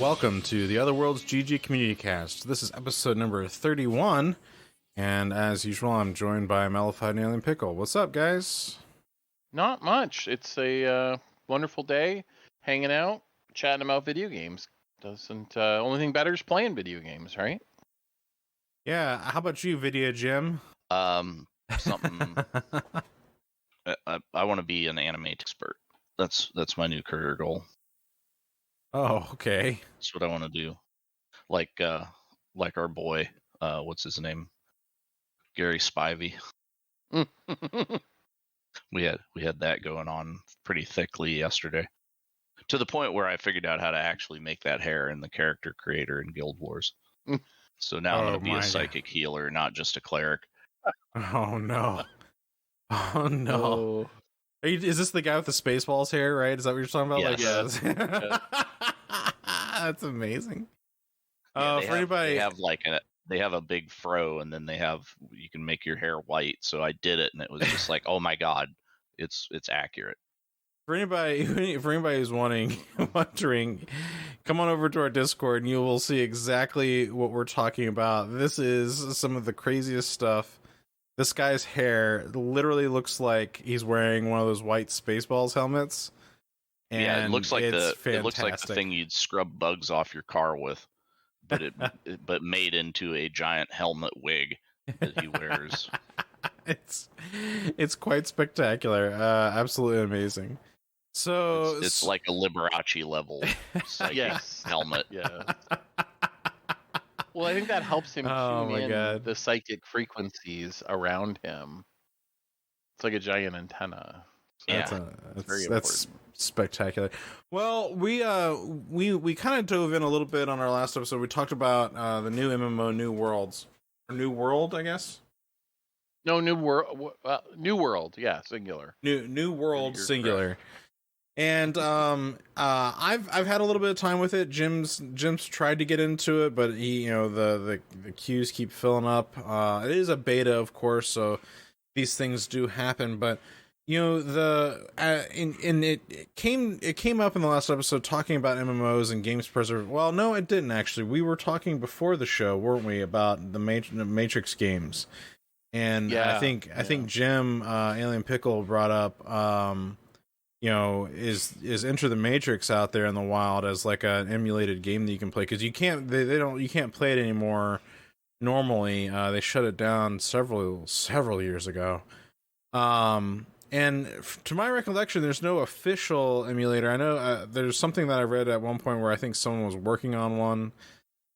Welcome to the OtherWorldsGG Community Cast. This is episode number 31, and as usual, I'm joined by Mellified Alien Pickle. What's up, guys? Not much. It's a wonderful day, hanging out, chatting about video games. Doesn't only thing better is playing video games, right? Yeah, how about you, Video Jim? Something. I want to be an anime expert. That's my new career goal. Oh, okay. That's what I want to do. Like our boy, what's his name? Gary Spivey. We had that going on pretty thickly yesterday, to the point where I figured out how to actually make that hair in the character creator in Guild Wars. So now I'm going to be a psychic healer, not just a cleric. Oh no! Oh no! Is this the guy with the Spaceballs hair? Right? Is that what you're talking about? Yes. Like, that's amazing. Yeah, for anybody, they have a big fro, and then you can make your hair white. So I did it, and it was just like, oh my god, it's accurate. For anybody who's wondering, come on over to our Discord, and you will see exactly what we're talking about. This is some of the craziest stuff. This guy's hair literally looks like he's wearing one of those white Spaceballs helmets. And yeah, it looks like fantastic. the thing you'd scrub bugs off your car with, but but made into a giant helmet wig that he wears. It's quite spectacular. Absolutely amazing. So it's like a Liberace level helmet. Yeah. Well, I think that helps him tune in the psychic frequencies around him. It's like a giant antenna. So that's spectacular. Well, we kind of dove in a little bit on our last episode. We talked about the new MMO, New Worlds, or New World, I guess. No, New World. New World, yeah, singular. New World, singular. Correct. And I've had a little bit of time with it. Jim's tried to get into it, but he, the queues keep filling up. It is a beta, of course, so these things do happen. But it came up in the last episode talking about MMOs and games preservation. Well, no, it didn't actually. We were talking before the show, weren't we, about the Matrix games? And I think Jim Alien Pickle brought up. Is Enter the Matrix out there in the wild as like an emulated game that you can play? Because you can't play it anymore normally. They shut it down several years ago. And to my recollection, there's no official emulator. I know there's something that I read at one point where I think someone was working on one.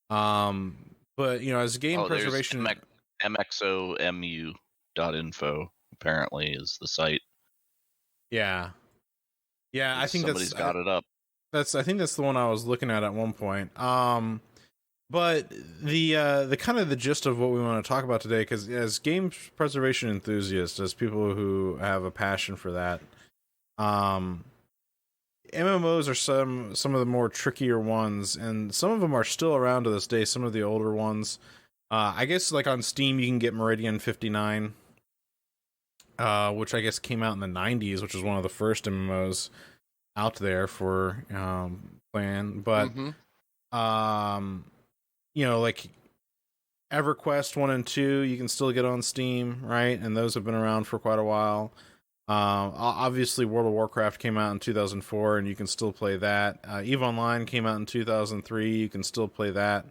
But as game preservation, mxomu.info apparently is the site. Yeah. Yeah, I think somebody's got it up. I think that's the one I was looking at one point. But the kind of the gist of what we want to talk about today, because as game preservation enthusiasts, as people who have a passion for that, MMOs are some of the more trickier ones, and some of them are still around to this day. Some of the older ones, I guess, like on Steam, you can get Meridian 59. Which I guess came out in the 90s, which was one of the first MMOs out there for playing. But like EverQuest 1 and 2, you can still get on Steam, right? And those have been around for quite a while. Obviously, World of Warcraft came out in 2004, and you can still play that. EVE Online came out in 2003, you can still play that.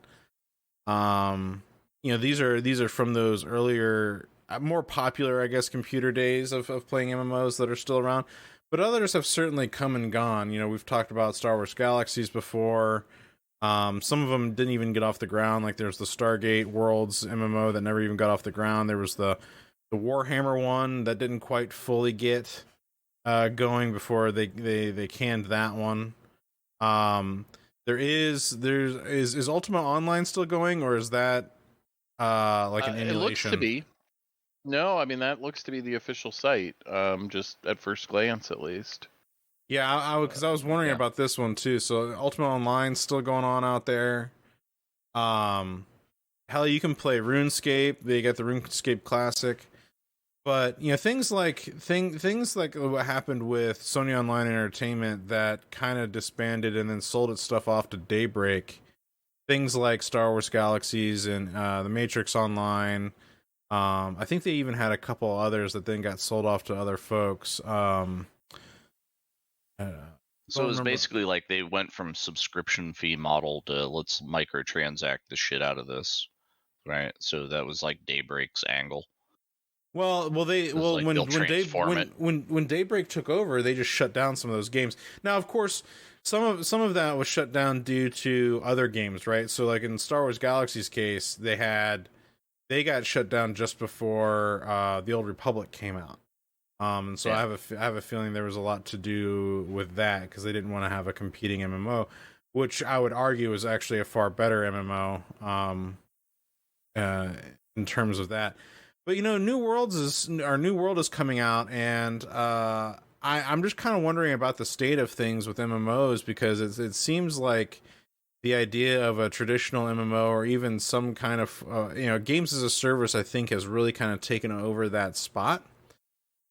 These are from those earlier, more popular, I guess, computer days of playing MMOs that are still around, but others have certainly come and gone. We've talked about Star Wars Galaxies before. Some of them didn't even get off the ground. Like there's the Stargate Worlds MMO that never even got off the ground. There was the Warhammer one that didn't quite fully get going before they canned that one. Is Ultima Online still going, or is that like an emulation? It looks to be. No, I mean, that looks to be the official site, just at first glance, at least. Yeah, because I was wondering about this one, too. So, Ultima Online's still going on out there. Hell, you can play RuneScape. They got the RuneScape Classic. But things like what happened with Sony Online Entertainment that kind of disbanded and then sold its stuff off to Daybreak. Things like Star Wars Galaxies and The Matrix Online. I think they even had a couple others that then got sold off to other folks. So it was basically like they went from subscription fee model to let's microtransact the shit out of this, right? So that was like Daybreak's angle. When Daybreak took over, they just shut down some of those games. Now, of course, some of that was shut down due to other games, right? So, like in Star Wars Galaxy's case, they got shut down just before the Old Republic came out. And so I have a feeling there was a lot to do with that because they didn't want to have a competing MMO, which I would argue is actually a far better MMO in terms of that. But New World is coming out, and I'm just kind of wondering about the state of things with MMOs because it seems like the idea of a traditional MMO or even some kind of games as a service, I think, has really kind of taken over that spot.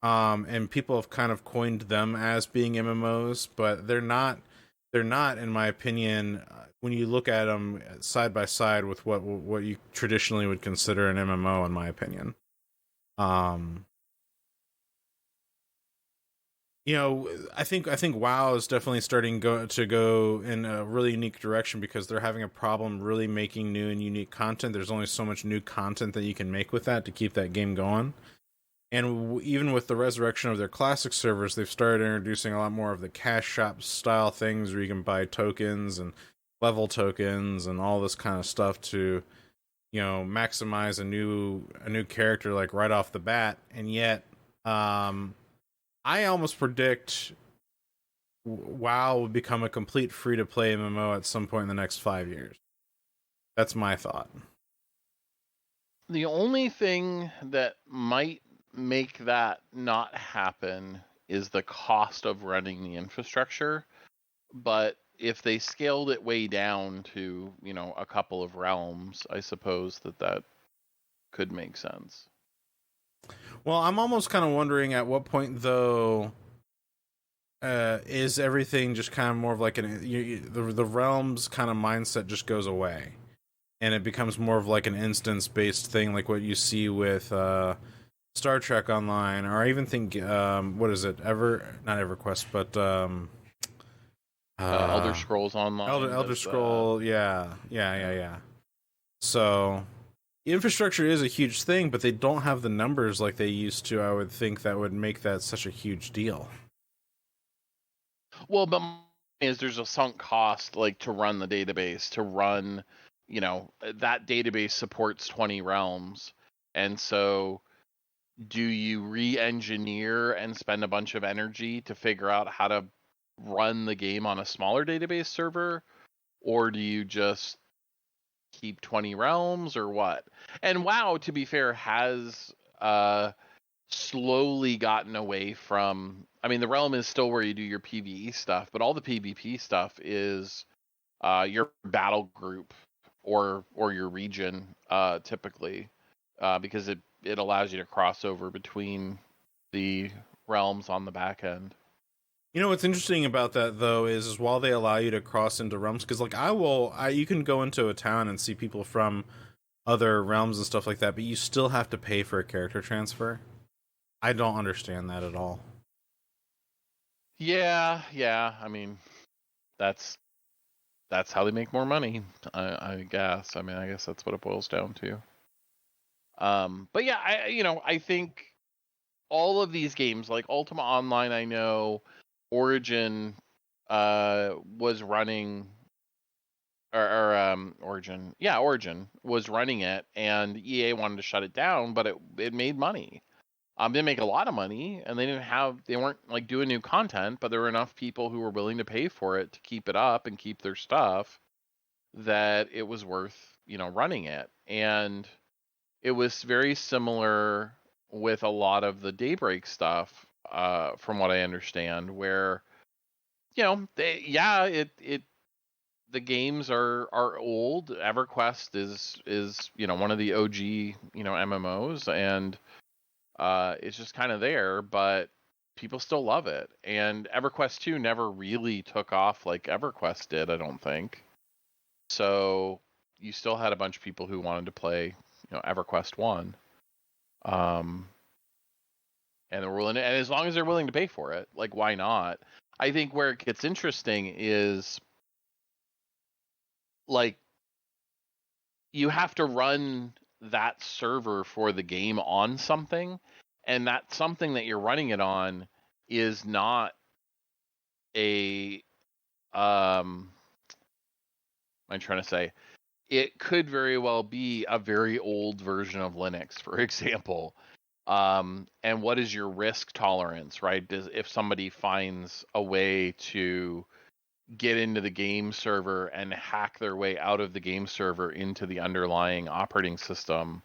And people have kind of coined them as being MMOs, but they're not. They're not, in my opinion, when you look at them side by side with what you traditionally would consider an MMO, in my opinion. I think WoW is definitely starting to go in a really unique direction because they're having a problem really making new and unique content. There's only so much new content that you can make with that to keep that game going. And even with the resurrection of their classic servers, they've started introducing a lot more of the cash shop style things where you can buy tokens and level tokens and all this kind of stuff to maximize a new character like right off the bat. And yet I almost predict WoW will become a complete free-to-play MMO at some point in the next 5 years. That's my thought. The only thing that might make that not happen is the cost of running the infrastructure. But if they scaled it way down to, a couple of realms, I suppose that could make sense. Well, I'm almost kind of wondering at what point, though, is everything just kind of more of like the realms kind of mindset just goes away, and it becomes more of like an instance-based thing, like what you see with Star Trek Online, or I even think what is it? Not EverQuest, but Elder Scrolls Online. Elder Scroll, yeah. So infrastructure is a huge thing, but they don't have the numbers like they used to. I would think that would make that such a huge deal. Well, but there's a sunk cost like to run the database, to run, that database supports 20 realms. And so do you re-engineer and spend a bunch of energy to figure out how to run the game on a smaller database server? Or do you just keep 20 realms or what? And WoW, to be fair, has slowly gotten away from, the realm is still where you do your PvE stuff, but all the PvP stuff is your battle group or your region, typically, because it allows you to cross over between the realms on the back end. What's interesting about that though is while they allow you to cross into realms, because like you can go into a town and see people from other realms and stuff like that, but you still have to pay for a character transfer. I don't understand that at all. Yeah. That's how they make more money, I guess. I guess that's what it boils down to. But yeah, I think all of these games, like Ultima Online, I know Origin was running, Origin was running it, and EA wanted to shut it down, but it made money. They didn't make a lot of money, and they weren't like doing new content, but there were enough people who were willing to pay for it to keep it up and keep their stuff that it was worth, running it. And it was very similar with a lot of the Daybreak stuff, from what I understand, where, the games are old. EverQuest is one of the OG, MMOs, and It's just kind of there, but people still love it. And EverQuest 2 never really took off like EverQuest did, I don't think. So you still had a bunch of people who wanted to play, EverQuest 1. And they're willing to, and as long as they're willing to pay for it, like, why not? I think where it gets interesting is, like, you have to run that server for the game on something, and that something that you're running it on is not a I'm trying to say, it could very well be a very old version of Linux, for example. And what is your risk tolerance, right? If somebody finds a way to get into the game server and hack their way out of the game server into the underlying operating system,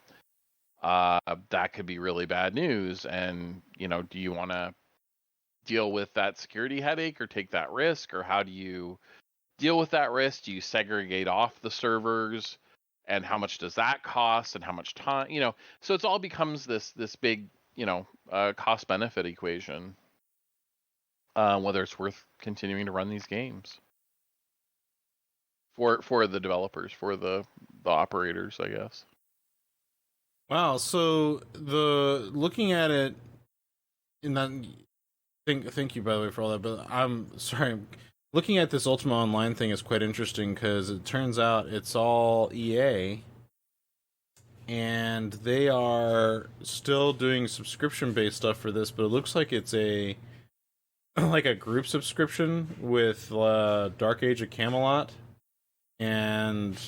that could be really bad news. And, do you want to deal with that security headache or take that risk? Or how do you deal with that risk? Do you segregate off the servers? And how much does that cost? And how much time? So it's all becomes this big, cost benefit equation. Whether it's worth continuing to run these games for the developers, for the operators, I guess. Wow. So looking at it in that, thank you by the way for all that. But I'm sorry. Looking at this Ultima Online thing is quite interesting because it turns out it's all EA, and they are still doing subscription-based stuff for this, but it looks like it's a group subscription with Dark Age of Camelot and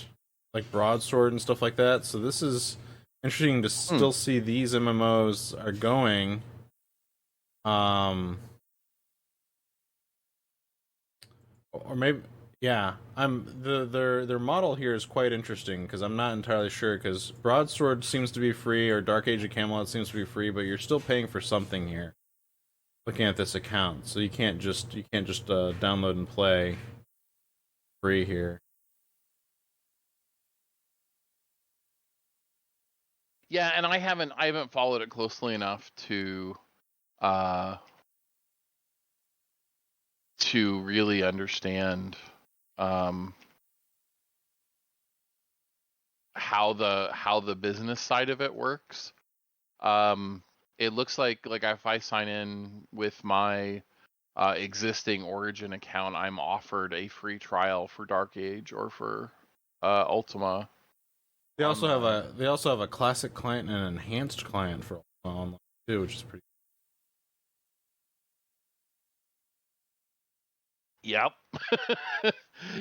like Broadsword and stuff like that. So this is interesting to still see these MMOs are going. Or maybe, yeah. Their model here is quite interesting because I'm not entirely sure, because Broadsword seems to be free, or Dark Age of Camelot seems to be free, but you're still paying for something here. Looking at this account, so you can't just download and play free here. Yeah, and I haven't followed it closely enough to really understand how the business side of it works. It looks like if I sign in with my existing Origin account, I'm offered a free trial for Dark Age or for Ultima. They also have a classic client and an enhanced client for Ultima Online too, which is pretty. Yep.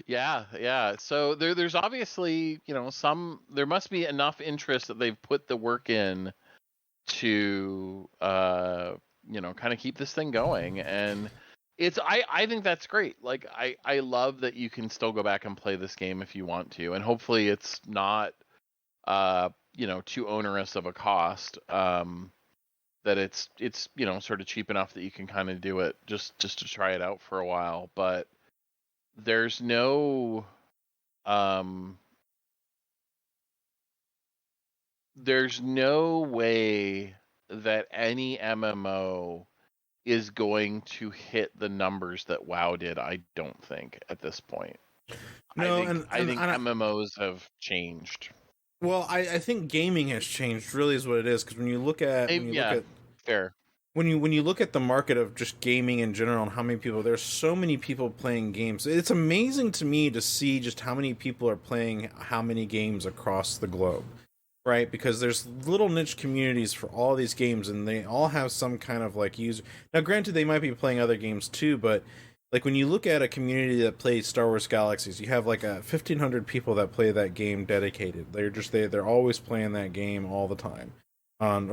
Yeah. So there's obviously, there must be enough interest that they've put the work in to, kind of keep this thing going. And I think that's great. Like, I love that you can still go back and play this game if you want to. And hopefully it's not, too onerous of a cost. That it's sort of cheap enough that you can kind of do it just to try it out for a while. But there's no way that any MMO is going to hit the numbers that WoW did, I don't think, at this point. No, I think MMOs have changed. Well, I think gaming has changed, really, is what it is. Because when you look at fair. When you look at the market of just gaming in general and how many people, there's so many people playing games. It's amazing to me to see just how many people are playing how many games across the globe, right? Because there's little niche communities for all these games, and they all have some kind of like user. Now, granted, they might be playing other games too, but like when you look at a community that plays Star Wars Galaxies, you have like 1,500 people that play that game dedicated. They're always playing that game all the time. On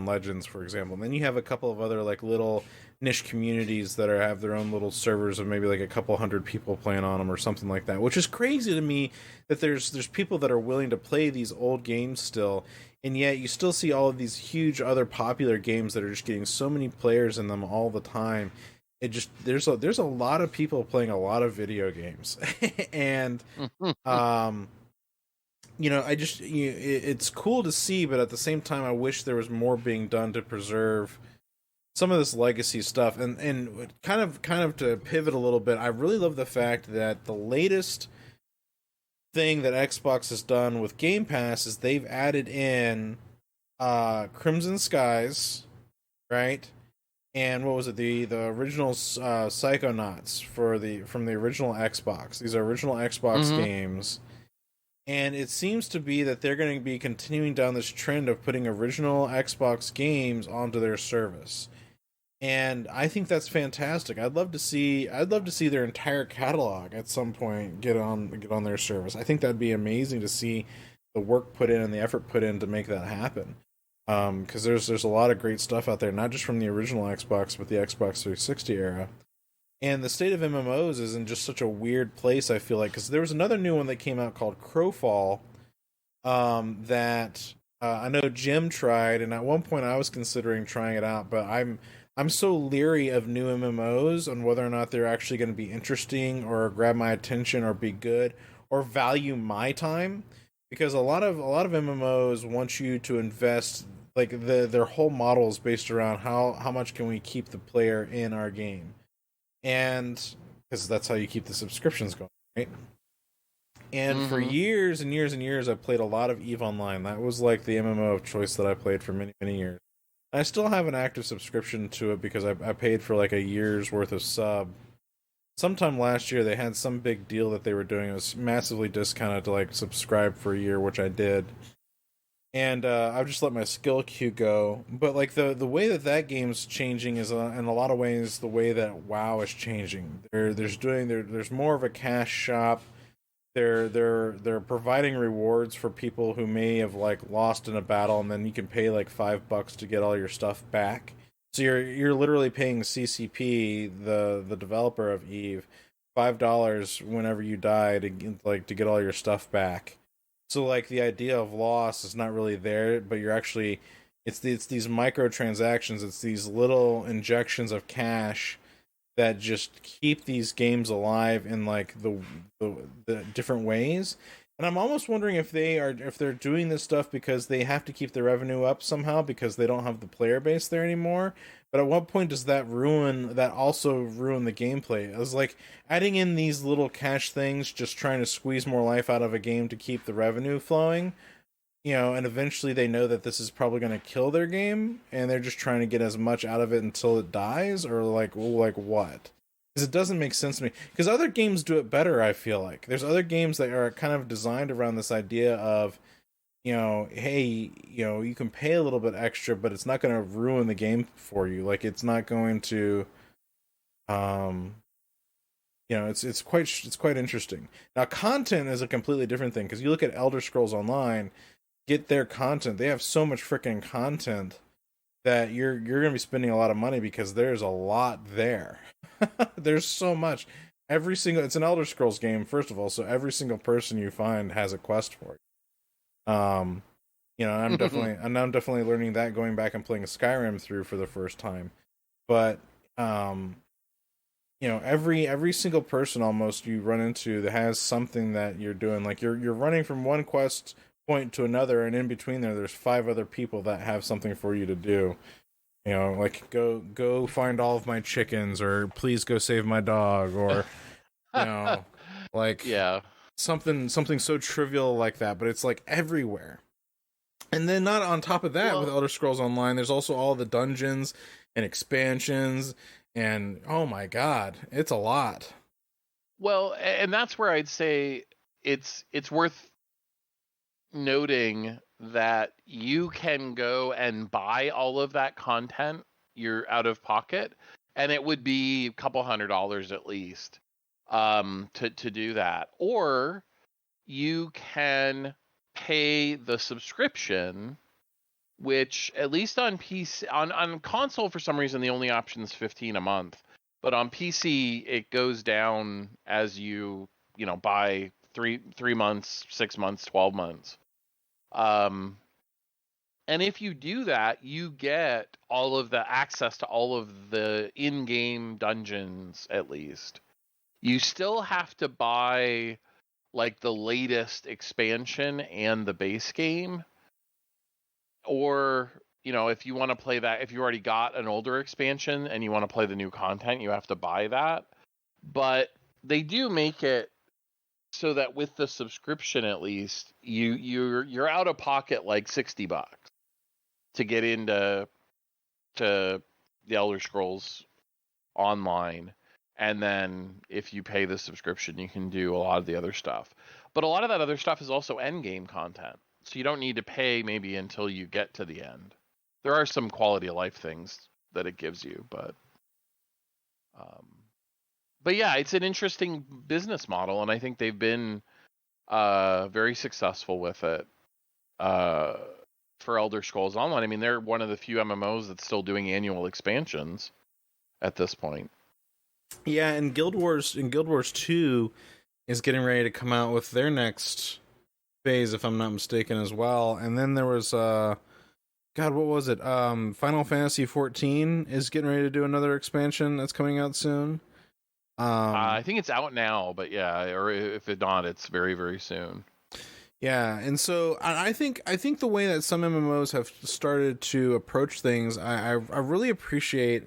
Legends, for example. And then you have a couple of other like little niche communities that have their own little servers of maybe like a couple hundred people playing on them or something like that, which is crazy to me that there's people that are willing to play these old games still, and yet you still see all of these huge other popular games that are just getting so many players in them all the time. It just there's a lot of people playing a lot of video games. And it's cool to see, but at the same time, I wish there was more being done to preserve some of this legacy stuff. And kind of to pivot a little bit, I really love the fact that the latest thing that Xbox has done with Game Pass is they've added in Crimson Skies, right? And what was it? The original Psychonauts from the original Xbox. These are original Xbox games. And it seems to be that they're going to be continuing down this trend of putting original Xbox games onto their service. And I think that's fantastic. I'd love to see their entire catalog at some point get on their service. I think that'd be amazing to see the work put in and the effort put in to make that happen. Because there's a lot of great stuff out there, not just from the original Xbox, but the Xbox 360 era. And the state of MMOs is in just such a weird place, I feel like, because there was another new one that came out called Crowfall that I know Jim tried, and at one point I was considering trying it out, but I'm so leery of new MMOs on whether or not they're actually going to be interesting or grab my attention or be good or value my time, because a lot of MMOs want you to invest, like their whole model is based around how much can we keep the player in our game. And because that's how you keep the subscriptions going, right? And for years and years and years, I played a lot of EVE Online. That was like the MMO of choice that I played for many, many years. I still have an active subscription to it because I paid for like a year's worth of sub. Sometime last year, they had some big deal that they were doing. It was massively discounted to like subscribe for a year, which I did. And I've just let my skill queue go. But like the way that game's changing is in a lot of ways the way that WoW is changing. There's more of a cash shop. They're providing rewards for people who may have like lost in a battle, and then you can pay like $5 to get all your stuff back. So you're literally paying CCP, the developer of EVE, $5 whenever you die to get all your stuff back. So like the idea of loss is not really there, but you're actually it's these microtransactions, it's these little injections of cash that just keep these games alive in like the different ways. And I'm almost wondering if they're doing this stuff because they have to keep the revenue up somehow because they don't have the player base there anymore. But at what point does that also ruin the gameplay? It was like adding in these little cash things, just trying to squeeze more life out of a game to keep the revenue flowing. And eventually they know that this is probably going to kill their game, and they're just trying to get as much out of it until it dies, or like what? Because it doesn't make sense to me. Because other games do it better, I feel like. There's other games that are kind of designed around this idea of, hey, you can pay a little bit extra, but it's not going to ruin the game for you. Like, it's not going to, it's quite interesting. Now, content is a completely different thing, because you look at Elder Scrolls Online, get their content. They have so much freaking content that you're going to be spending a lot of money because there's a lot there. There's so much. It's an Elder Scrolls game, first of all, so every single person you find has a quest for you. I'm definitely learning that, going back and playing Skyrim through for the first time. But every single person almost you run into that has something that you're doing. Like you're running from one quest point to another, and in between there's 5 other people that have something for you to do. Like go find all of my chickens, or please go save my dog, or like something so trivial like that, but it's like everywhere. And then not on top of that, with Elder Scrolls Online, there's also all the dungeons and expansions, and oh my god, it's a lot. Well, and that's where I'd say it's worth noting that you can go and buy all of that content you're out of pocket, and it would be a couple $100 at least to do that. Or you can pay the subscription, which at least on PC, on console for some reason the only option is $15 a month, but on PC it goes down as you buy 3 months, 6 months, 12 months. And if you do that, you get all of the access to all of the in-game dungeons. At least you still have to buy like the latest expansion and the base game, or if you want to play that, if you already got an older expansion and you want to play the new content, you have to buy that. But they do make it so that with the subscription, at least you're out of pocket like $60 to get into the Elder Scrolls Online. And then if you pay the subscription, you can do a lot of the other stuff. But a lot of that other stuff is also end game content. So you don't need to pay maybe until you get to the end. There are some quality of life things that it gives you, but yeah, it's an interesting business model, and I think they've been very successful with it for Elder Scrolls Online. I mean, they're one of the few MMOs that's still doing annual expansions at this point. Yeah, and Guild Wars 2 is getting ready to come out with their next phase, if I'm not mistaken, as well. And then there was God, what was it? Final Fantasy 14 is getting ready to do another expansion that's coming out soon. I think it's out now, but yeah, or if it's not, it's very, very soon. Yeah, and so I think the way that some MMOs have started to approach things, I really appreciate.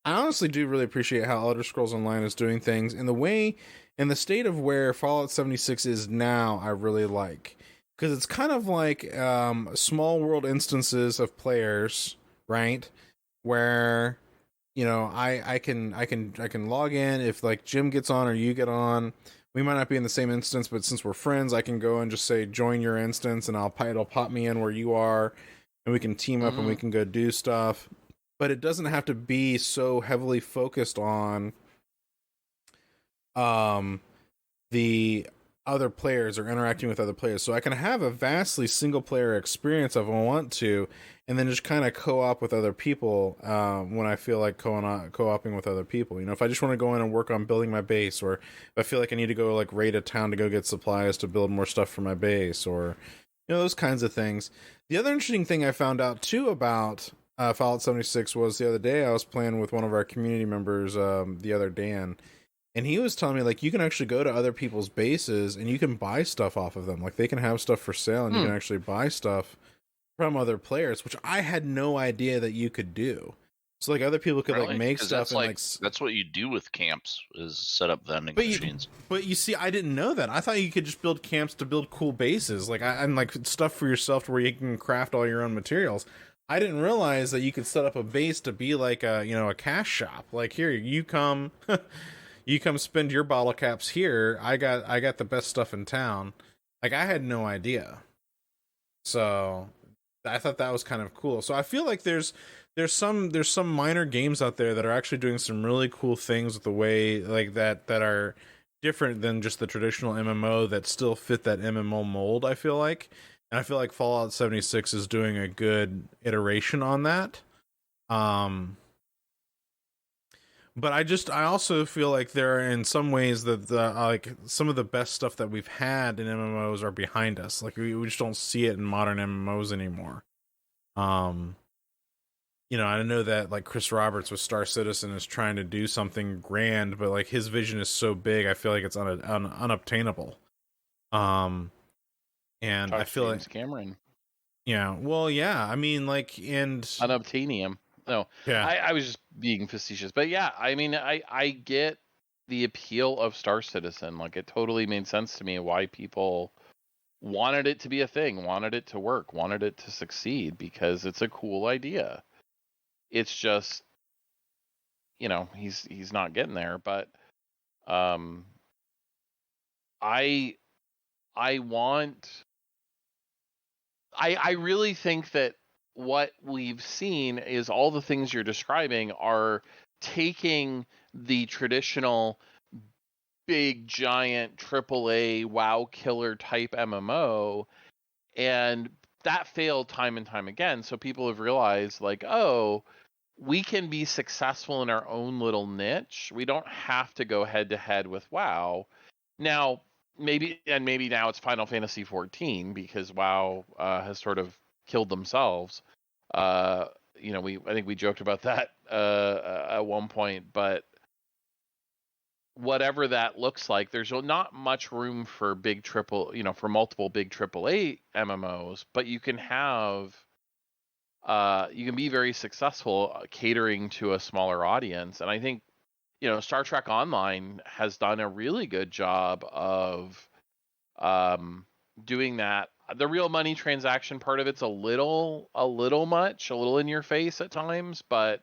I honestly do really appreciate how Elder Scrolls Online is doing things, and the state of where Fallout 76 is now. I really like, because it's kind of like small world instances of players, right? Where I can log in if like Jim gets on or you get on. We might not be in the same instance, but since we're friends, I can go and just say join your instance, and it'll pop me in where you are, and we can team up and we can go do stuff. But it doesn't have to be so heavily focused on the other players or interacting with other players. So I can have a vastly single player experience if I want to, and then just kind of co-op with other people when I feel like co-oping with other people. If I just want to go in and work on building my base, or if I feel like I need to go like raid a town to go get supplies to build more stuff for my base, or those kinds of things. The other interesting thing I found out too about Fallout 76 was the other day I was playing with one of our community members, the other Dan, and he was telling me like you can actually go to other people's bases and you can buy stuff off of them. Like they can have stuff for sale and you can actually buy stuff from other players, which I had no idea that you could do. So like other people could like make stuff, and that's what you do with camps, is set up vending machines. But you see, I didn't know that. I thought you could just build camps to build cool bases, and like stuff for yourself to where you can craft all your own materials. I didn't realize that you could set up a base to be like a cash shop. Like here, you come, you come spend your bottle caps here. I got the best stuff in town. Like I had no idea. So I thought that was kind of cool. So I feel like there's some minor games out there that are actually doing some really cool things with the way like that are different than just the traditional MMO that still fit that MMO mold, I feel like. And I feel like Fallout 76 is doing a good iteration on that. But I also feel like there are in some ways that like some of the best stuff that we've had in MMOs are behind us. Like we just don't see it in modern MMOs anymore. I know that like Chris Roberts with Star Citizen is trying to do something grand, but like his vision is so big, I feel like it's unobtainable. And I feel like Cameron. Yeah, well, yeah. I mean, like, and unobtainium. No, yeah. I was just being facetious, but yeah. I mean, I get the appeal of Star Citizen. Like, it totally made sense to me why people wanted it to be a thing, wanted it to work, wanted it to succeed, because it's a cool idea. It's just, he's not getting there, but I really think that what we've seen is all the things you're describing are taking the traditional big giant AAA WoW killer type MMO, and that failed time and time again. So people have realized like, oh, we can be successful in our own little niche. We don't have to go head to head with WoW. Now, maybe now it's Final Fantasy 14 because WoW has sort of killed themselves. I think we joked about that at one point, but whatever that looks like, there's not much room for for multiple big AAA MMOs, but you can be very successful catering to a smaller audience. And I think, Star Trek Online has done a really good job of doing that. The real money transaction part of it's a little in your face at times, but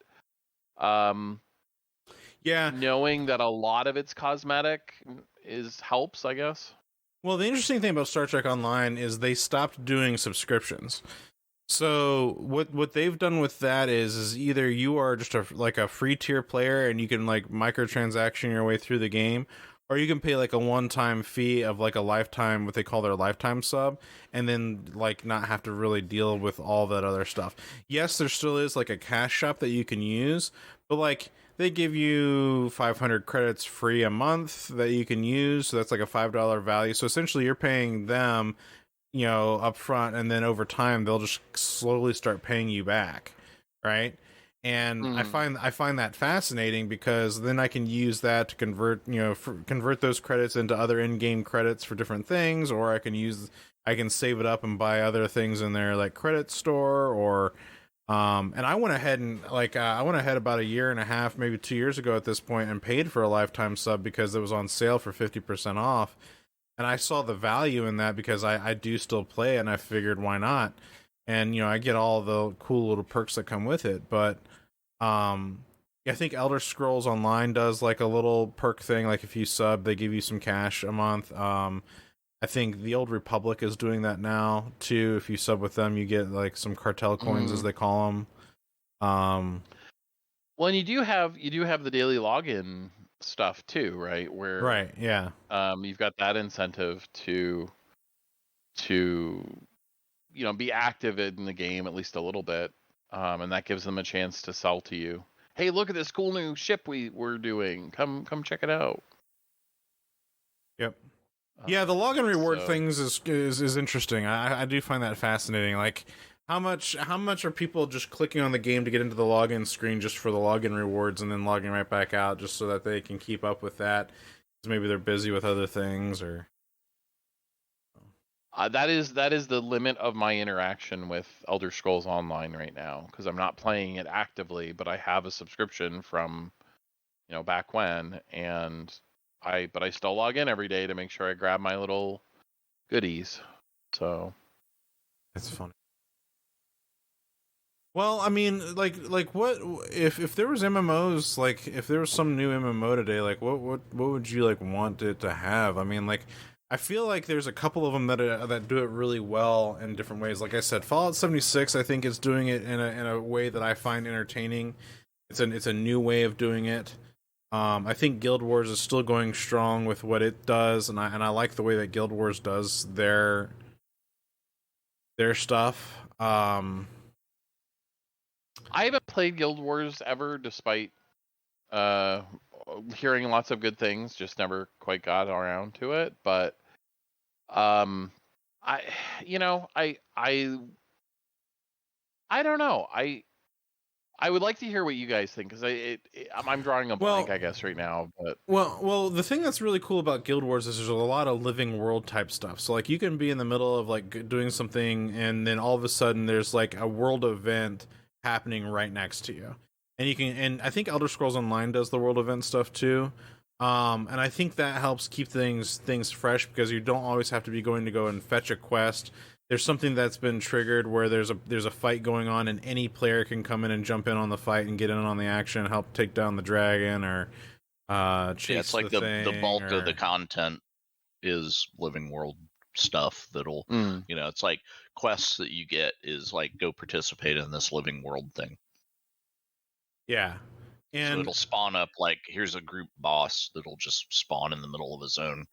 knowing that a lot of it's cosmetic helps, I guess. Well, the interesting thing about Star Trek Online is they stopped doing subscriptions. So what they've done with that is either you are just a free tier player and you can like microtransaction your way through the game, or you can pay like a one-time fee of like a lifetime, what they call their lifetime sub, and then like not have to really deal with all that other stuff. Yes, there still is like a cash shop that you can use, but like they give you 500 credits free a month that you can use. So that's like a $5 value. So essentially you're paying them, up front, and then over time they'll just slowly start paying you back, right? And I find that fascinating because then I can use that to convert those credits into other in-game credits for different things, or I can save it up and buy other things in their like credit store, or and I went ahead and about a year and a half, maybe 2 years ago at this point, and paid for a lifetime sub because it was on sale for 50% off. And I saw the value in that because I do still play it, and I figured why not? And, I get all the cool little perks that come with it. But I think Elder Scrolls Online does like a little perk thing. Like if you sub, they give you some cash a month. I think the Old Republic is doing that now too. If you sub with them, you get like some cartel coins, as they call them. Well, and you do have the daily login stuff too, right? Where yeah. You've got that incentive to be active in the game at least a little bit, and that gives them a chance to sell to you. Hey, look at this cool new ship we're doing. Come check it out. Yep. Yeah, the login reward things is interesting. I do find that fascinating. Like, how much are people just clicking on the game to get into the login screen just for the login rewards and then logging right back out just so that they can keep up with that? Because maybe they're busy with other things, or that is the limit of my interaction with Elder Scrolls Online right now, because I'm not playing it actively, but I have a subscription from back when, and I still log in every day to make sure I grab my little goodies. So that's funny. Well, I mean, like what if there was MMOs, like if there was some new MMO today, like what would you like want it to have? I mean, like I feel like there's a couple of them that do it really well in different ways. Like I said, Fallout 76, I think is doing it in a way that I find entertaining. It's a new way of doing it. I think Guild Wars is still going strong with what it does, and I like the way that Guild Wars does their stuff. I haven't played Guild Wars ever, despite hearing lots of good things. Just never quite got around to it. But I don't know. I would like to hear what you guys think, because I'm drawing a blank, I guess, right now. But well, the thing that's really cool about Guild Wars is there's a lot of living world type stuff. So like you can be in the middle of like doing something, and then all of a sudden there's like a world event happening right next to you, and I think Elder Scrolls Online does the world event stuff too, and I think that helps keep things fresh, because you don't always have to be going to go and fetch a quest. There's something that's been triggered where there's a fight going on, and any player can come in and jump in on the fight and get in on the action, help take down the dragon, or chase it's like the bulk of the content is living world stuff that'll it's like quests that you get is like go participate in this living world thing. Yeah. And so it'll spawn up, like here's a group boss that'll just spawn in the middle of a zone.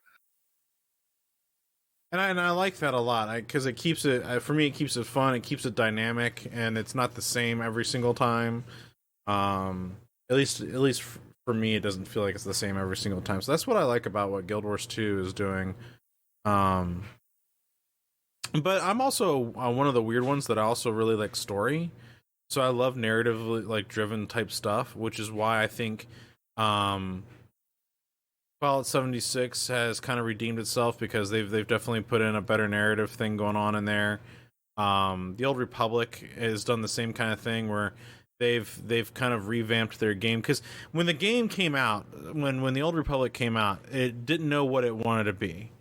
And I like that a lot, because it keeps it, for me, it keeps it fun, it keeps it dynamic, and it's not the same every single time. At least for me, it doesn't feel like it's the same every single time. So that's what I like about what Guild Wars 2 is doing. But I'm also one of the weird ones that I also really like story. So I love narratively like driven type stuff, which is why I think Fallout 76 has kind of redeemed itself because they've definitely put in a better narrative thing going on in there. The Old Republic has done the same kind of thing where they've kind of revamped their game, because when the game came out, when the Old Republic came out, it didn't know what it wanted to be.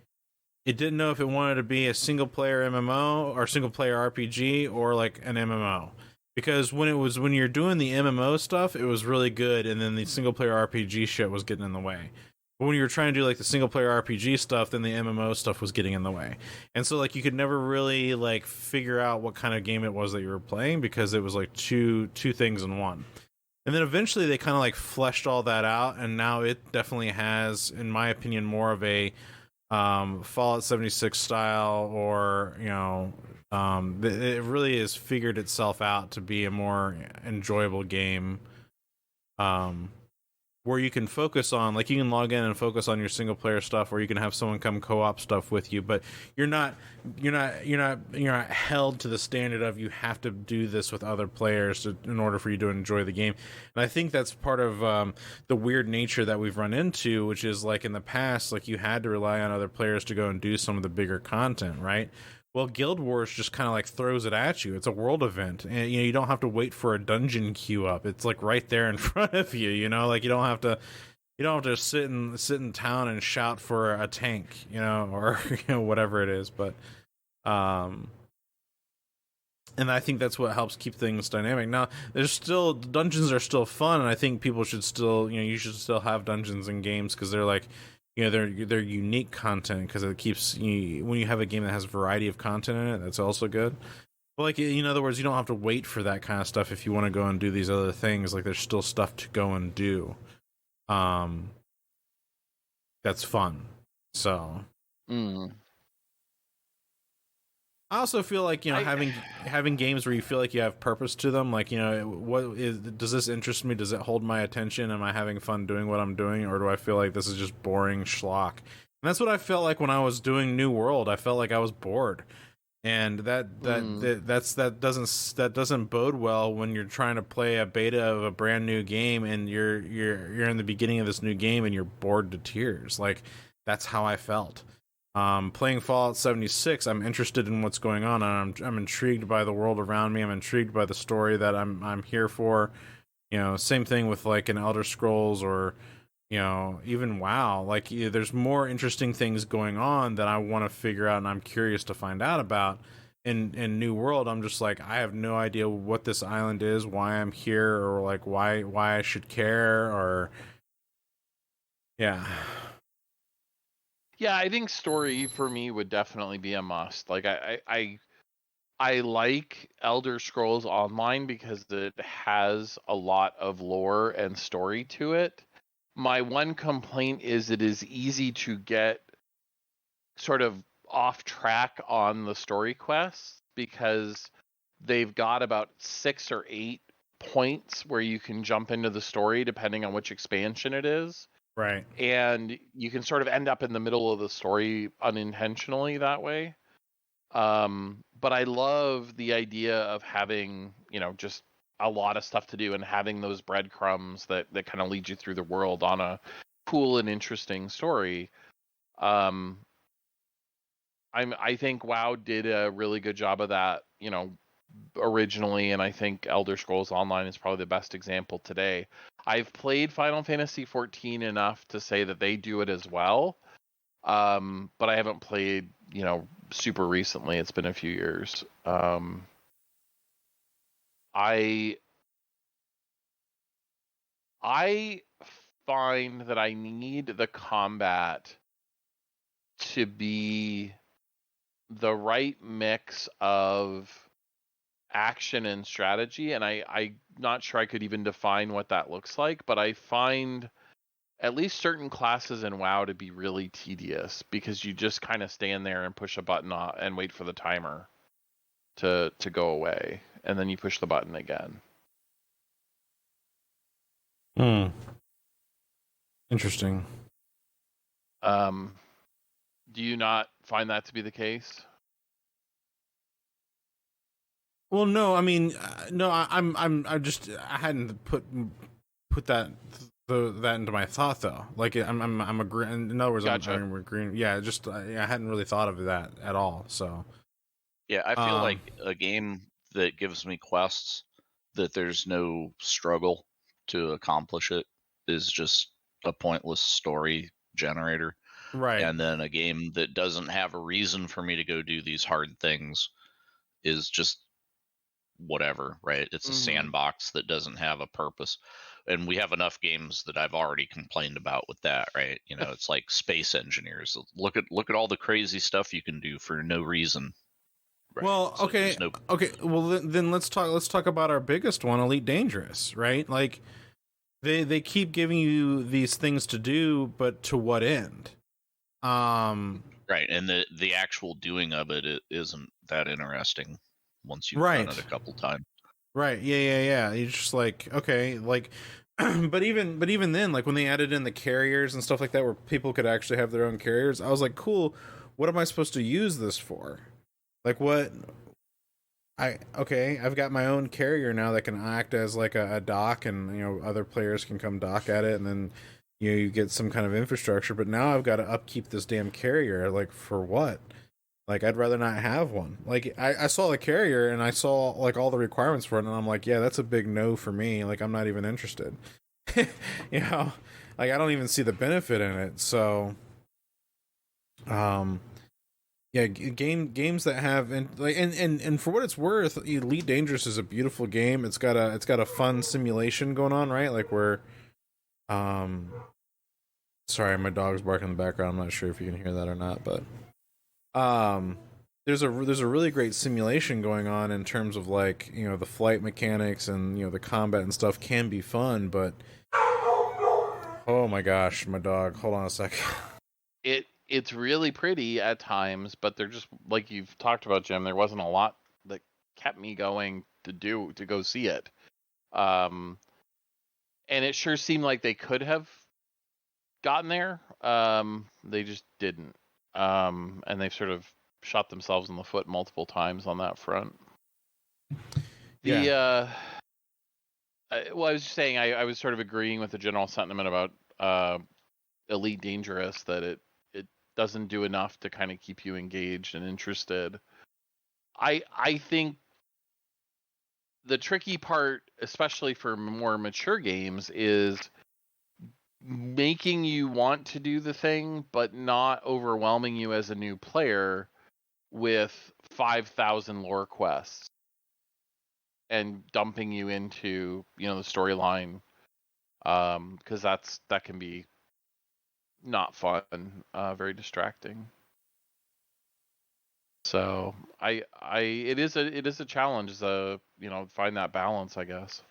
It didn't know if it wanted to be a single player MMO or single player RPG or like an MMO. Because when you're doing the MMO stuff, it was really good, and then the single player RPG shit was getting in the way. But when you were trying to do like the single player RPG stuff, then the MMO stuff was getting in the way. And so like you could never really like figure out what kind of game it was that you were playing, because it was like two things in one. And then eventually they kind of like fleshed all that out, and now it definitely has, in my opinion, more of a Fallout 76 style, or it really has figured itself out to be a more enjoyable game, where you can focus on, like, you can log in and focus on your single player stuff, or you can have someone come co-op stuff with you, but you're not held to the standard of you have to do this with other players in order for you to enjoy the game. And I think that's part of the weird nature that we've run into, which is like in the past, like you had to rely on other players to go and do some of the bigger content, right? Well, Guild Wars just kind of like throws it at you. It's a world event, and you don't have to wait for a dungeon queue up. It's like right there in front of you. Like you don't have to sit in town and shout for a tank, or whatever it is. But and I think that's what helps keep things dynamic. Now, dungeons are still fun, and I think people should still, you should still have dungeons in games, because they're like, they're unique content, because it keeps when you have a game that has a variety of content in it, that's also good. But like, in other words, you don't have to wait for that kind of stuff if you want to go and do these other things. Like, there's still stuff to go and do. That's fun. So. I also feel like having games where you feel like you have purpose to them, like does this interest me? Does it hold my attention? Am I having fun doing what I'm doing, or do I feel like this is just boring schlock? And that's what I felt like when I was doing New World. I felt like I was bored, and that doesn't bode well when you're trying to play a beta of a brand new game, and you're in the beginning of this new game and you're bored to tears. Like, that's how I felt. Playing Fallout 76, I'm interested in what's going on, and I'm intrigued by the world around me. I'm intrigued by the story that I'm here for. Same thing with like an Elder Scrolls, or even WoW. Like, there's more interesting things going on that I want to figure out, and I'm curious to find out about. In New World, I'm just like, I have no idea what this island is, why I'm here, or like why I should care, or yeah. Yeah, I think story for me would definitely be a must. Like, I like Elder Scrolls Online because it has a lot of lore and story to it. My one complaint is it is easy to get sort of off track on the story quests, because they've got about 6 or 8 points where you can jump into the story depending on which expansion it is. Right. And you can sort of end up in the middle of the story unintentionally that way. But I love the idea of having, just a lot of stuff to do, and having those breadcrumbs that kind of lead you through the world on a cool and interesting story. I think WoW did a really good job of that, originally, and I think Elder Scrolls Online is probably the best example today. I've played Final Fantasy XIV enough to say that they do it as well, but I haven't played, super recently. It's been a few years. I find that I need the combat to be the right mix of action and strategy, and I'm not sure I could even define what that looks like, but I find at least certain classes in WoW to be really tedious, because you just kind of stand there and push a button and wait for the timer to go away, and then you push the button again. Interesting. Do you not find that to be the case? Well, no. I mean, no. I hadn't put that that into my thought though. Like I'm agreeing. In other words, Gotcha. I'm agreeing. Yeah, just I hadn't really thought of that at all. So yeah, I feel like a game that gives me quests that there's no struggle to accomplish it is just a pointless story generator. right. And then a game that doesn't have a reason for me to go do these hard things is just whatever, right? It's a sandbox that doesn't have a purpose. And we have enough games that I've already complained about with that, right? You know, it's like Space Engineers. Look at all the crazy stuff you can do for no reason. Right? Well, So okay, okay. Well, then let's talk about our biggest one, Elite Dangerous, right? Like they keep giving you these things to do, but to what end? Right, and the actual doing of it isn't that interesting once you've done it a couple times. Right. Yeah. You're just like, okay, like, but even then, like when they added in the carriers and stuff like that, where people could actually have their own carriers, I was like, cool. What am I supposed to use this for? Like, what? I've got my own carrier now that can act as like a dock, and other players can come dock at it, and then you get some kind of infrastructure. But now I've got to upkeep this damn carrier. Like, for what? Like, I'd rather not have one. Like, I saw the carrier and I saw like all the requirements for it, and I'm like, yeah, that's a big no for me. Like, I'm not even interested. Like I don't even see the benefit in it. So, yeah, games that have and for what it's worth, Elite Dangerous is a beautiful game. It's got a fun simulation going on, right? Like where, sorry, my dog's barking in the background. I'm not sure if you can hear that or not, but there's a really great simulation going on in terms of like the flight mechanics and the combat and stuff can be fun, but oh my gosh, my dog! Hold on a second. It's really pretty at times, but they're just like you've talked about, Jim. There wasn't a lot that kept me going to go see it, and it sure seemed like they could have gotten there. They just didn't, and they've sort of shot themselves in the foot multiple times on that front. Yeah. I was just saying I was sort of agreeing with the general sentiment about Elite Dangerous, that it doesn't do enough to kind of keep you engaged and interested. I think the tricky part, especially for more mature games, is making you want to do the thing, but not overwhelming you as a new player with 5,000 lore quests and dumping you into the storyline, because that can be not fun, very distracting. So it is a challenge to find that balance, I guess.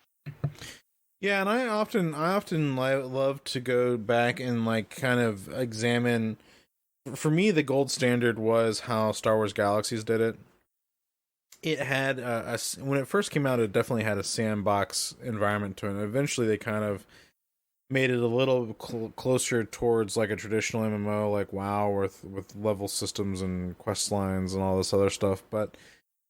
Yeah, and I often love to go back and like kind of examine. For me, the gold standard was how Star Wars Galaxies did it. It had when it first came out, it definitely had a sandbox environment to it. And eventually, they kind of made it a little closer towards like a traditional MMO, like WoW, with level systems and quest lines and all this other stuff. But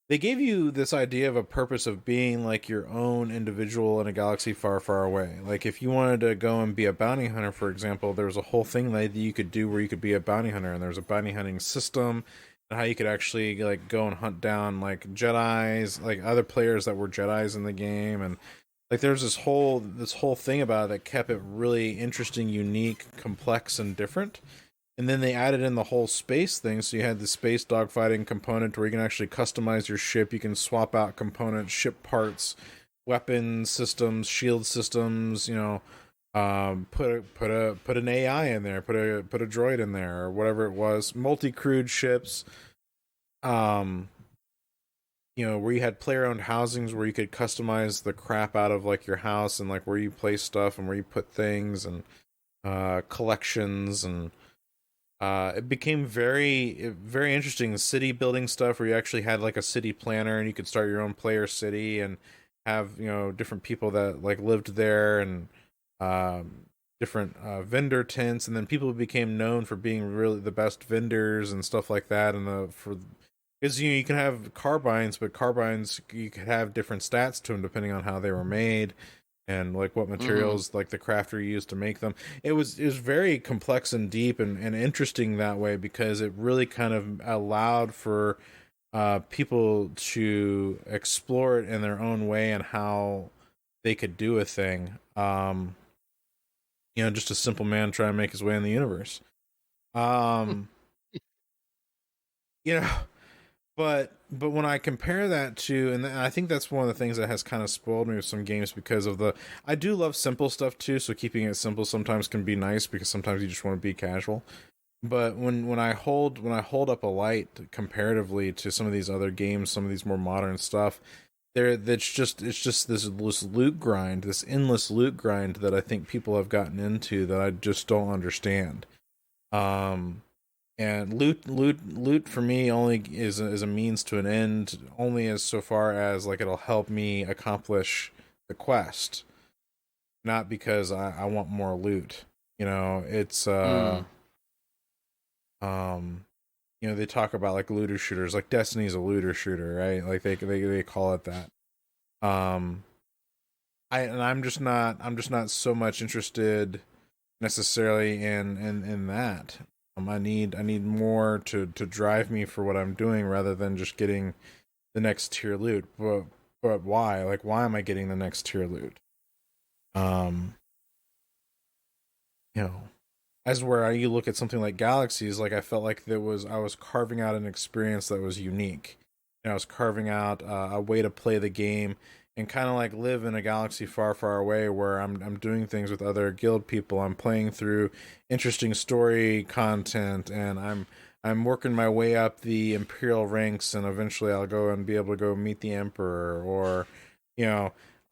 they gave you this idea of a purpose of being like your own individual in a galaxy far, far away. Like if you wanted to go and be a bounty hunter, for example, there was a whole thing that you could do where you could be a bounty hunter, and there was a bounty hunting system, and how you could actually like go and hunt down like Jedis, like other players that were Jedis in the game, and like there's this whole thing about it that kept it really interesting, unique, complex, and different. And then they added in the whole space thing, so you had the space dogfighting component where you can actually customize your ship. You can swap out components, ship parts, weapon systems, shield systems. Put an AI in there, put a droid in there, or whatever it was. Multi-crewed ships. Where you had player-owned housings where you could customize the crap out of like your house and like where you place stuff and where you put things, and collections, and it became very, very interesting. City building stuff where you actually had like a city planner and you could start your own player city and have different people that like lived there, and different vendor tents, and then people became known for being really the best vendors and stuff like that. And because you can have carbines, but carbines you could have different stats to them depending on how they were made, and like what materials like the crafter used to make them. It was very complex and deep and interesting that way, because it really kind of allowed for people to explore it in their own way and how they could do a thing. Just a simple man trying to make his way in the universe. But when I compare that to, and I think that's one of the things that has kind of spoiled me with some games, because of I do love simple stuff too, so keeping it simple sometimes can be nice, because sometimes you just want to be casual. But when I hold up a light comparatively to some of these other games, some of these more modern stuff, it's just this loot grind, this endless loot grind that I think people have gotten into that I just don't understand. And loot for me only is a means to an end, only as so far as like it'll help me accomplish the quest, not because I want more loot. It's they talk about like looter shooters, like Destiny's a looter shooter, right? Like they call it that. I'm just not so much interested necessarily in that. I need more to drive me for what I'm doing, rather than just getting the next tier loot. But why? Like, why am I getting the next tier loot? As where you look at something like Galaxies, like I felt like I was carving out an experience that was unique. I was carving out a way to play the game and kind of like live in a galaxy far, far away, where I'm doing things with other guild people. I'm playing through interesting story content, and I'm working my way up the Imperial ranks, and eventually I'll go and be able to go meet the Emperor, or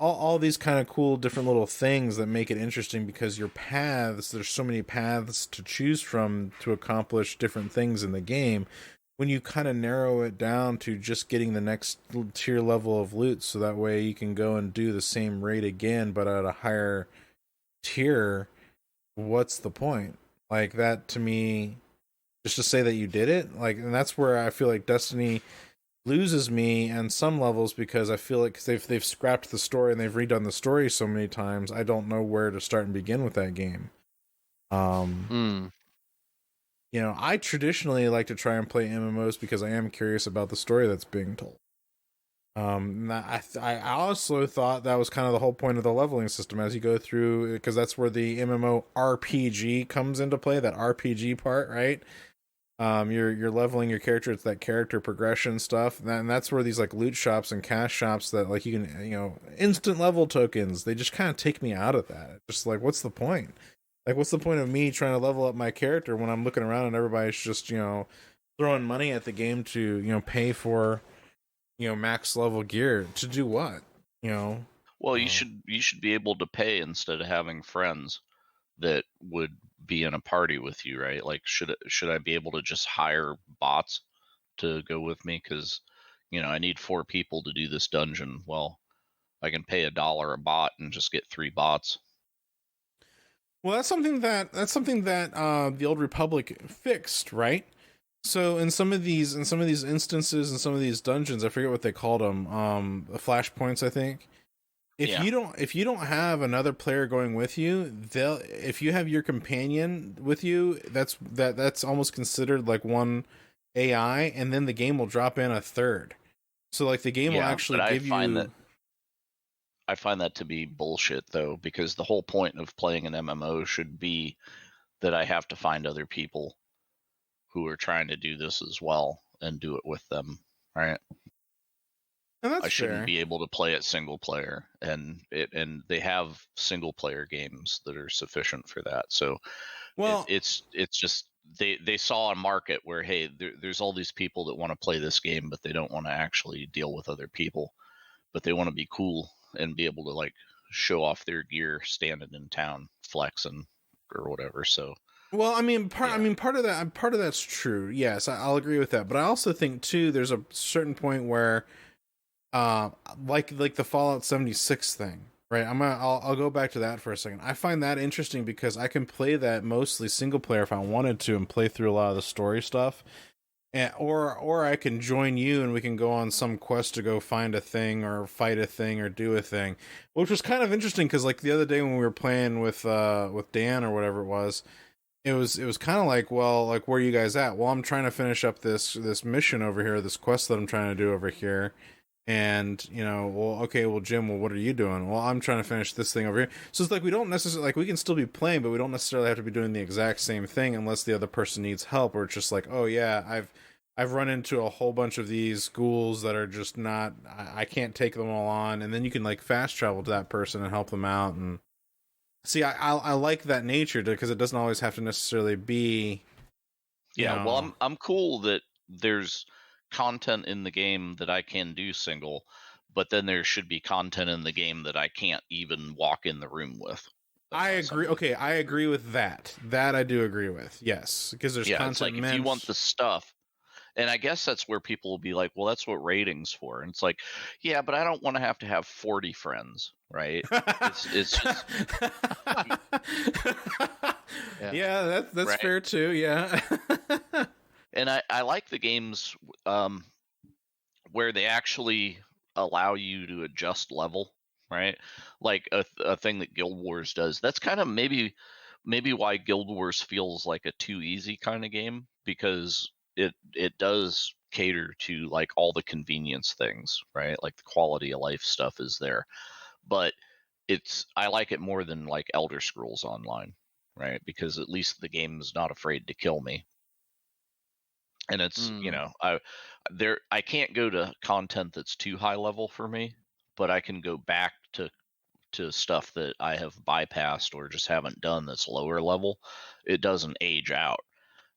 all these kind of cool different little things that make it interesting, because there's so many paths to choose from to accomplish different things in the game. When you kind of narrow it down to just getting the next tier level of loot, so that way you can go and do the same raid again, but at a higher tier, what's the point? Like, that to me, just to say that you did it, like, and that's where I feel like Destiny loses me on some levels, because I feel like they've scrapped the story and they've redone the story so many times, I don't know where to start and begin with that game. I traditionally like to try and play MMOs because I am curious about the story that's being told. I also thought that was kind of the whole point of the leveling system as you go through, because that's where the MMO RPG comes into play, that RPG part, right? You're leveling your character. It's that character progression stuff, and that's where these like loot shops and cash shops that like you can instant level tokens, they just kind of take me out of that. Just like, what's the point? Like, what's the point of me trying to level up my character when I'm looking around and everybody's just throwing money at the game to pay for max level gear to do what? Well, you should be able to pay instead of having friends that would be in a party with you, right? Like, should I be able to just hire bots to go with me? Because I need 4 people to do this dungeon. Well, I can pay $1 a bot and just get 3 bots. Well, that's something that the Old Republic fixed, right? So in some of these instances, in some of these dungeons, I forget what they called them, flashpoints, I think. If you don't have another player going with you, if you have your companion with you, that's almost considered like one AI, and then the game will drop in a third. So like the game will actually give you. I find that to be bullshit, though, because the whole point of playing an MMO should be that I have to find other people who are trying to do this as well and do it with them, right? And that's I shouldn't fair. be able to play it single player, and they have single player games that are sufficient for that. So, it's just they saw a market where, hey, there's all these people that want to play this game, but they don't want to actually deal with other people, but they want to be cool and be able to like show off their gear standing in town flexing or whatever. So well, I mean part of that's true. Yes, I'll agree with that, but I also think too there's a certain point where like the Fallout 76 thing, right? I'll go back to that for a second. I find that interesting because I can play that mostly single player if I wanted to and play through a lot of the story stuff. or I can join you and we can go on some quest to go find a thing or fight a thing or do a thing, which was kind of interesting because like the other day when we were playing with Dan or whatever it was kind of like, well, like where are you guys at? Well, I'm trying to finish up this mission over here, this quest that I'm trying to do over here. And, well, okay, well, Jim, well, what are you doing? Well, I'm trying to finish this thing over here. So it's like we don't necessarily, like, we can still be playing, but we don't necessarily have to be doing the exact same thing unless the other person needs help, or it's just like, oh, yeah, I've run into a whole bunch of these ghouls that are just not, I can't take them all on. And then you can, like, fast travel to that person and help them out. And see, I like that nature because it doesn't always have to necessarily be. Yeah, well, I'm cool that there's content in the game that I can do single, but then there should be content in the game that I can't even walk in the room with. I agree. Okay, I agree with that. That I do agree with. Yes, because there's content. It's like if you want the stuff, and I guess that's where people will be like, "Well, that's what rating's for." And it's like, yeah, but I don't want to have 40 friends, right? It's just... yeah, that's right. Fair too. Yeah. And I like the games where they actually allow you to adjust level, right? Like a thing that Guild Wars does. That's kind of maybe why Guild Wars feels like a too easy kind of game, because it does cater to like all the convenience things, right? Like the quality of life stuff is there. But I like it more than like Elder Scrolls Online, right? Because at least the game is not afraid to kill me. And it's, I can't go to content that's too high level for me, but I can go back to stuff that I have bypassed or just haven't done that's lower level. It doesn't age out.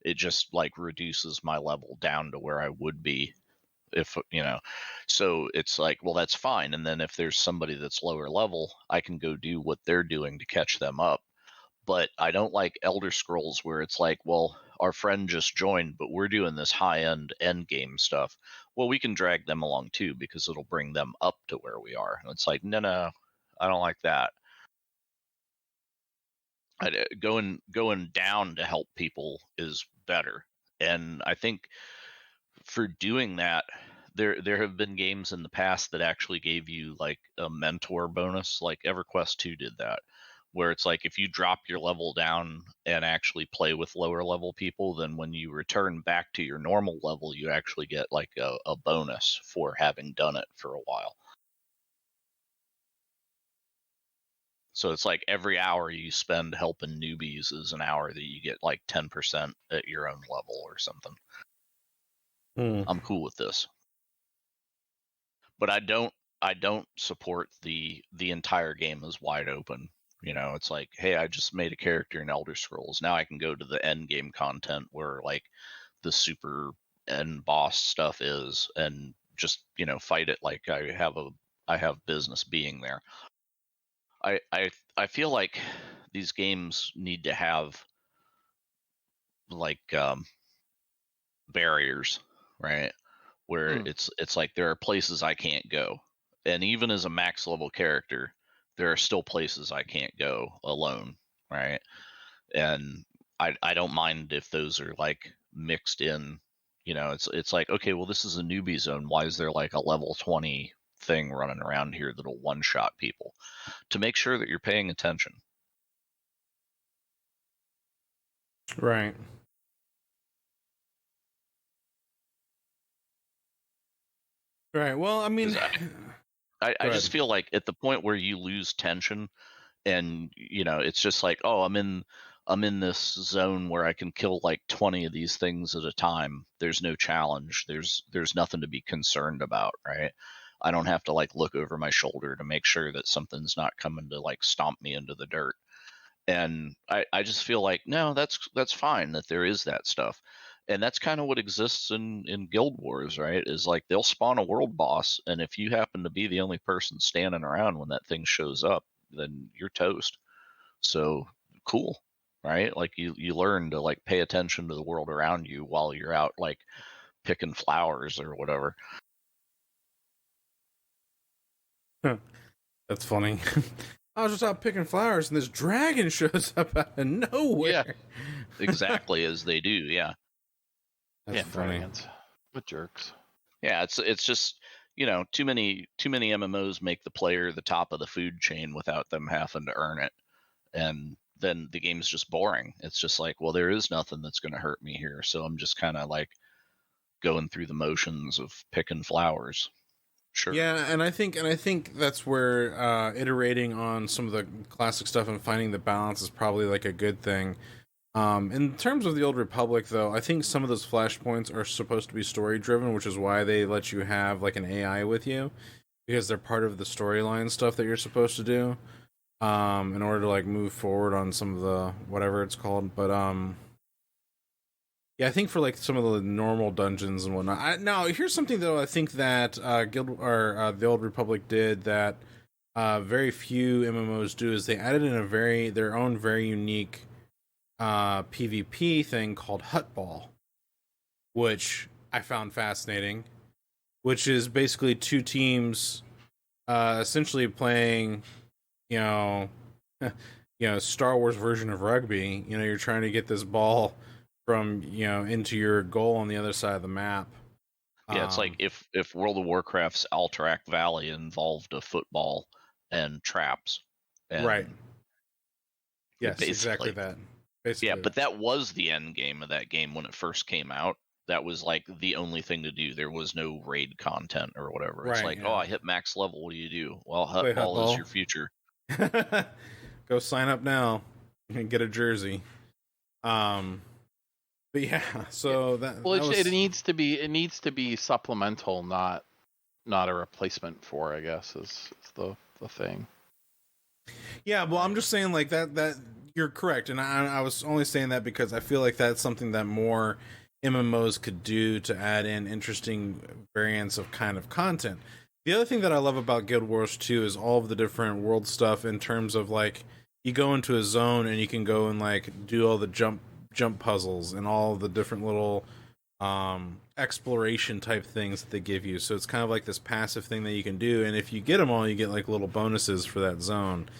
It just like reduces my level down to where I would be if, so it's like, well, that's fine. And then if there's somebody that's lower level, I can go do what they're doing to catch them up. But I don't like Elder Scrolls where it's like, well, our friend just joined, but we're doing this high-end end game stuff. Well, we can drag them along too because it'll bring them up to where we are. And it's like, no, I don't like that. Going down to help people is better. And I think for doing that, there have been games in the past that actually gave you like a mentor bonus, like EverQuest 2 did that, where it's like if you drop your level down and actually play with lower level people, then when you return back to your normal level, you actually get like a bonus for having done it for a while. So it's like every hour you spend helping newbies is an hour that you get like 10% at your own level or something. I'm cool with this. But I don't support the entire game as wide open. It's like, hey, I just made a character in Elder Scrolls. Now I can go to the end game content where like the super end boss stuff is, and just fight it like I have business being there. I feel like these games need to have like barriers, right? Where it's like there are places I can't go, and even as a max level character, there are still places I can't go alone, right? And I don't mind if those are like mixed in. It's like, okay, well, this is a newbie zone. Why is there like a level 20 thing running around here that'll one-shot people? To make sure that you're paying attention. Right. Right. Well, I mean, I just feel like at the point where you lose tension, and it's just like, oh, I'm in this zone where I can kill like 20 of these things at a time. There's no challenge. There's nothing to be concerned about, right? I don't have to like look over my shoulder to make sure that something's not coming to like stomp me into the dirt. And I just feel like, no, that's fine that there is that stuff. And that's kind of what exists in Guild Wars, right? Is like they'll spawn a world boss, and if you happen to be the only person standing around when that thing shows up, then you're toast. So cool, right? Like you learn to like pay attention to the world around you while you're out like picking flowers or whatever. That's funny. I was just out picking flowers, and this dragon shows up out of nowhere. Yeah, exactly as they do. Yeah. That's funny. Variants. What jerks. Yeah, it's just, too many MMOs make the player the top of the food chain without them having to earn it. And then the game's just boring. It's just like, well, there is nothing that's going to hurt me here. So I'm just kind of like going through the motions of picking flowers. Sure. Yeah, and I think that's where iterating on some of the classic stuff and finding the balance is probably like a good thing. In terms of the Old Republic, though, I think some of those flashpoints are supposed to be story driven, which is why they let you have like an AI with you, because they're part of the storyline stuff that you're supposed to do, in order to like move forward on some of the whatever it's called. But yeah, I think for like some of the normal dungeons and whatnot. Now, here's something though I think that the Old Republic did that very few MMOs do, is they added in their own very unique PvP thing called Hutball, which I found fascinating, which is basically two teams essentially playing, Star Wars version of rugby. You're trying to get this ball from, into your goal on the other side of the map. Yeah, it's like if World of Warcraft's Alterac Valley involved a football and traps. And right. Yes, exactly that. Basically. Yeah, but that was the end game of that game when it first came out. That was like the only thing to do. There was no raid content or whatever. It's like, I hit max level. What do you do? Well, Hutball is your future. Go sign up now and get a jersey. But yeah, so it needs to be supplemental, not a replacement for, I guess, is the thing. Yeah, well, I'm just saying like that you're correct, and I was only saying that because I feel like that's something that more MMOs could do to add in interesting variants of kind of content. The other thing that I love about Guild Wars 2 is all of the different world stuff in terms of like you go into a zone and you can go and like do all the jump puzzles and all the different little exploration type things that they give you. So it's kind of like this passive thing that you can do, and if you get them all, you get like little bonuses for that zone.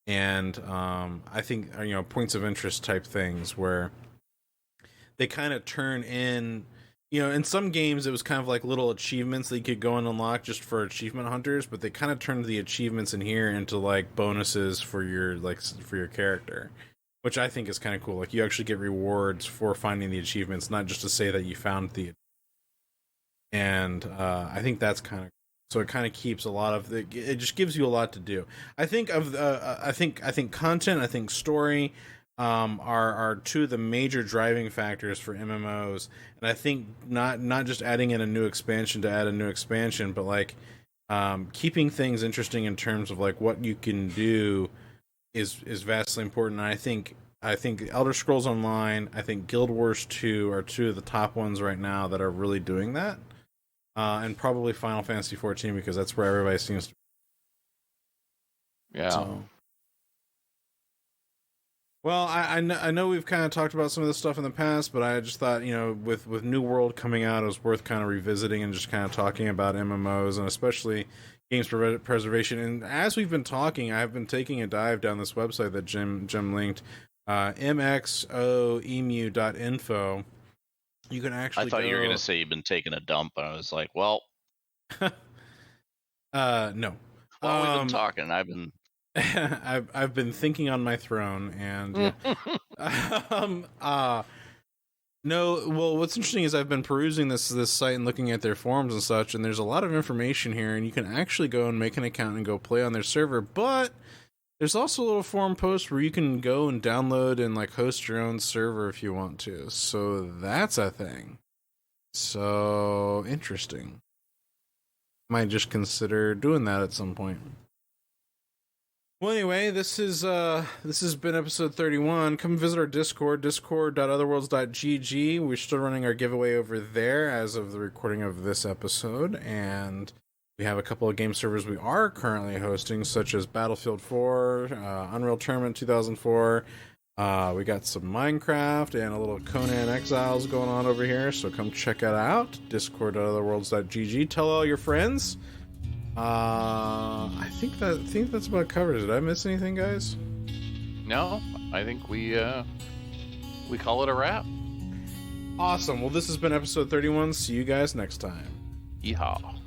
And I think points of interest type things where they kind of turn in, in some games it was kind of like little achievements that you could go and unlock just for achievement hunters, but they kind of turned the achievements in here into like bonuses for your character, which I think is kind of cool. Like you actually get rewards for finding the achievements, not just to say that you found the. And I think that's kind of. So it kind of keeps a lot of it just gives you a lot to do. I think I think content, I think story are two of the major driving factors for MMOs. And I think not just adding in a new expansion to add a new expansion, but like keeping things interesting in terms of like what you can do is vastly important. And I think Elder Scrolls Online, I think Guild Wars 2 are two of the top ones right now that are really doing that. And probably Final Fantasy 14 because that's where everybody seems to. Yeah. So. Well, I know we've kind of talked about some of this stuff in the past, but I just thought, with New World coming out, it was worth kind of revisiting and just kind of talking about MMOs and especially games preservation. And as we've been talking, I've been taking a dive down this website that Jim linked, mxoemu.info. You can actually. I thought you were going to say you've been taking a dump, and I was like, well, no. Well, we've been talking. I've been. I've been thinking on my throne, and no. Well, what's interesting is I've been perusing this site and looking at their forums and such, and there's a lot of information here, and you can actually go and make an account and go play on their server, but. There's also a little forum post where you can go and download and like host your own server if you want to. So that's a thing. So interesting. Might just consider doing that at some point. Well, anyway, this has been episode 31. Come visit our Discord, discord.OtherWorldsGG. We're still running our giveaway over there as of the recording of this episode, and we have a couple of game servers we are currently hosting, such as Battlefield 4, Unreal Tournament 2004. We got some Minecraft and a little Conan Exiles going on over here, so come check it out. Discord.OtherWorlds.GG. Tell all your friends. I think that's about covers it. Did I miss anything, guys? No, I think we call it a wrap. Awesome. Well, this has been episode 31. See you guys next time. Yeehaw.